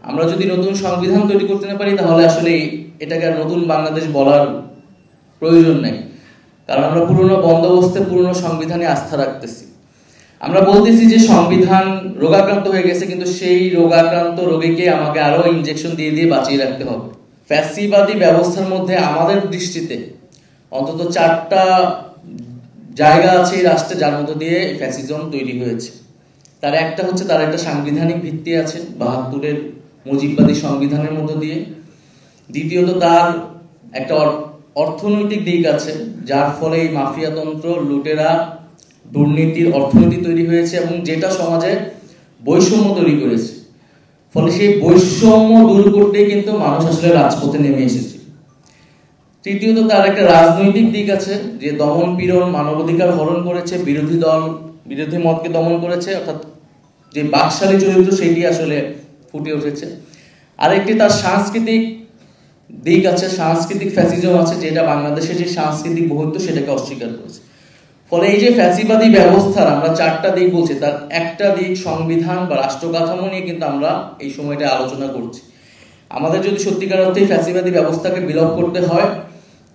আমরা যদি নতুন সংবিধান তৈরি করতে না পারি তাহলে আসলে এটাকে আর নতুন বাংলাদেশ বলার প্রয়োজন নেই, কারণ আমরা পুরনো বন্দোবস্তে পুরনো সংবিধানে আস্থা রাখতেছি। আমরা বলতেছি যে সংবিধান রোগাক্রান্ত হয়ে গেছে, কিন্তু সেই রোগাক্রান্ত রোগীকে আমাকে আরো ইনজেকশন দিয়ে দিয়ে বাঁচিয়ে রাখতে হবে। ফ্যাসিবাদী ব্যবস্থার মধ্যে আমাদের দৃষ্টিতে অন্তত 4টা জায়গা আছে এই রাষ্ট্রে যার মধ্য দিয়ে ফ্যাসিজম তৈরি হয়েছে। তার একটা হচ্ছে তার একটা সাংবিধানিক ভিত্তি আছে 72-এর মুজিববাদী সংবিধানের মধ্য দিয়ে। দ্বিতীয়ত তার একটা অর্থনৈতিক দিক আছে, যার ফলে এই মাফিয়াতন্ত্র, লুটেরা, দুর্নীতির অর্থনীতি তৈরি হয়েছে এবং যেটা সমাজে বৈষম্য তৈরি করেছে। ফলে সেই বৈষম্য দূর করতেই কিন্তু মানুষ আসলে রাজপথে নেমে এসেছে। তৃতীয়ত তার একটা রাজনৈতিক দিক আছে, যে দমন পীড়ন, মানবাধিকার হরণ করেছে, বিরোধী মতকে দমন করেছে, অর্থাৎ যে বাকশালী চরিত্র সেটি আসলে ফুটে উঠেছে। আরেকটি তার সাংস্কৃতিক দিক আছে, সাংস্কৃতিক ফ্যাসিজম আছে, যেটা বাংলাদেশের যে সাংস্কৃতিক বহুত্ব সেটাকে অস্বীকার করেছে। ফলে এই যে ফ্যাসিবাদী ব্যবস্থার আমরা 4টা দিক বলছি, তার একটা দিক সংবিধান বা রাষ্ট্র কাঠামো নিয়ে কিন্তু আমরা এই সময়টা আলোচনা করছি। আমাদের যদি সত্যিকার অর্থে ফ্যাসিবাদী ব্যবস্থাকে বিলোপ করতে হয়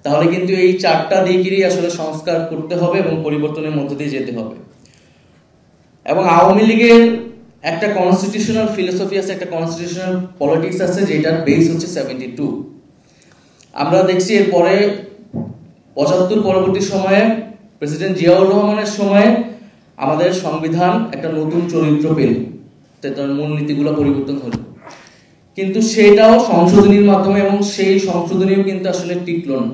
তাহলে কিন্তু এই 4টা দিকেরই আসলে সংস্কার করতে হবে এবং পরিবর্তনের মধ্য দিয়ে যেতে হবে। এবং আওয়ামী লীগের একটা কনস্টিটিউশনাল ফিলোসফি আছে, একটা কনস্টিটিউশনাল পলিটিক্স আছে, যেটার বেস হচ্ছে 72। আমরা দেখছি এরপরে 75 পরবর্তী সময়ে প্রেসিডেন্ট জিয়াউর রহমানের সময়ে আমাদের সংবিধান একটা নতুন চরিত্র পেল, তার মূলনীতিগুলো পরিবর্তন হলো, কিন্তু সেটাও সংশোধনীর মাধ্যমে, এবং সেই সংশোধনীও কিন্তু আসলে টিকলো না।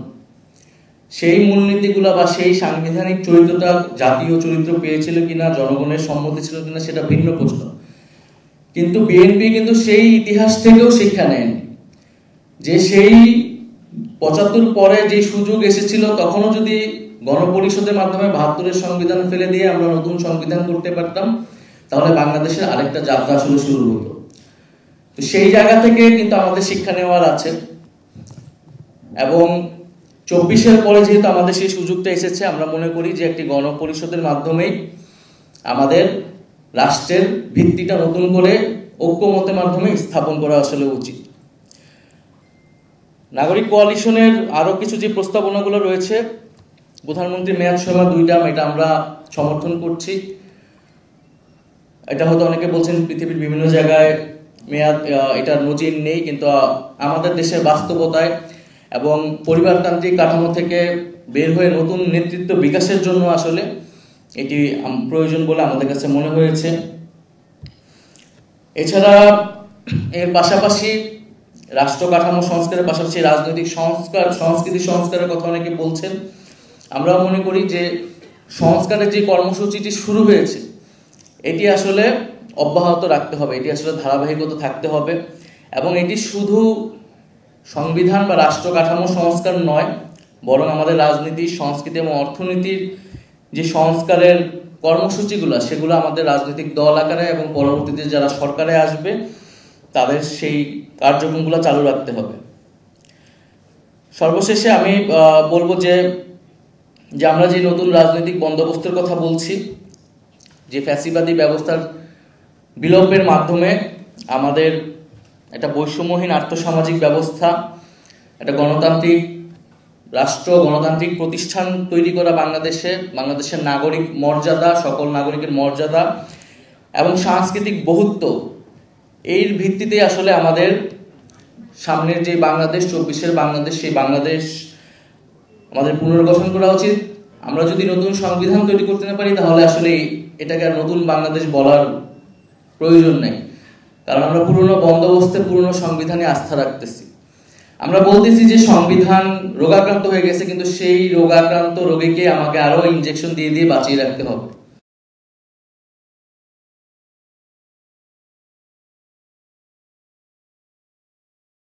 সেই মূলনীতিগুলা বা সেই সাংবিধানিক চরিত্রটা জাতীয় চরিত্র পেয়েছিল কিনা, জনগণের সম্মতি ছিল কিনা, সেটা ভিন্ন প্রশ্ন। কিন্তু বিএনপি কিন্তু সেই ইতিহাস থেকেও শিক্ষা নেয়নি, যে সেই 75 পরে যে সুযোগ এসেছিল তখনও যদি গণপরিষদের মাধ্যমে 72-এর সংবিধান ফেলে দিয়ে আমরা নতুন সংবিধান করতে পারতাম তাহলে বাংলাদেশের আরেকটা যাত্রা আসলে শুরু হতো। তো সেই জায়গা থেকে কিন্তু আমাদের শিক্ষা নেওয়ার আছে, এবং 24-এর পরে যেহেতু আমাদের সেই সুযোগটা এসেছে, আমরা মনে করি যে একটি গণপরিষদের মাধ্যমেই আমাদের রাষ্ট্রের ভিত্তিটা নতুন করে ঐক্যমতের মাধ্যমে স্থাপন করা আসলে উচিত। নাগরিক কোয়ালিশনের আরো কিছু যে প্রস্তাবনাগুলো রয়েছে, প্রধানমন্ত্রী মেয়াদ সীমা 2 টার্ম, এটা আমরা সমর্থন করছি। এটা হয়তো অনেকে বলছেন পৃথিবীর বিভিন্ন জায়গায় মেয়াদ এটার নজির নেই, কিন্তু আমাদের দেশের বাস্তবতায় এবং পরিবারতান্ত্রিক কাঠামো থেকে বের হয়ে নতুন নেতৃত্ব বিকাশের জন্য আসলে এটি প্রয়োজন বলে আমাদের কাছে মনে হয়েছে। এছাড়া এর পাশাপাশি রাষ্ট্র কাঠামো সংস্কারের পাশাপাশি রাজনৈতিক সংস্কার, সংস্কৃতি সংস্কারের কথা অনেকে বলছেন। আমরাও মনে করি যে সংস্কারের যে কর্মসূচিটি শুরু হয়েছে এটি আসলে অব্যাহত রাখতে হবে, এটি আসলে ধারাবাহিকতা থাকতে হবে, এবং এটি শুধু সংবিধান বা রাষ্ট্র কাঠামো সংস্কার নয়, বরং আমাদের রাজনীতি, সংস্কৃতি এবং অর্থনীতির যে সংস্কারের কর্মসূচিগুলো সেগুলো আমাদের রাজনৈতিক দল আকারে এবং পরবর্তীতে যারা সরকারে আসবে তাদের সেই কার্যক্রমগুলো চালু রাখতে হবে। সর্বশেষে আমি বলবো যে আমরা যে নতুন রাজনৈতিক বন্দোবস্তের কথা বলছি, যে ফ্যাসিবাদী ব্যবস্থার বিলোপের মাধ্যমে আমাদের একটা বৈষম্যহীন আর্থসামাজিক ব্যবস্থা, একটা গণতান্ত্রিক রাষ্ট্র, গণতান্ত্রিক প্রতিষ্ঠান তৈরি করা, বাংলাদেশের নাগরিক মর্যাদা, সকল নাগরিকের মর্যাদা এবং সাংস্কৃতিক বহুত্ব, এর ভিত্তিতে আসলে আমাদের সামনের যে বাংলাদেশ, 24-এর বাংলাদেশ, সেই বাংলাদেশ আমাদের পুনর্গঠন করা উচিত। আমরা যদি নতুন সংবিধান তৈরি করতে না পারি তাহলে আসলে এটাকে আর নতুন বাংলাদেশ বলার প্রয়োজন নেই, কারণ আমরা পুরনো বন্দোবস্তে পুরনো সংবিধানে আস্থা রাখতেছি। আমরা বলতেছি যে সংবিধান রোগাক্রান্ত হয়ে গেছে, কিন্তু সেই রোগাক্রান্ত রোগীকে আমাকে আরো ইনজেকশন দিয়ে দিয়ে বাঁচিয়ে রাখতে হবে।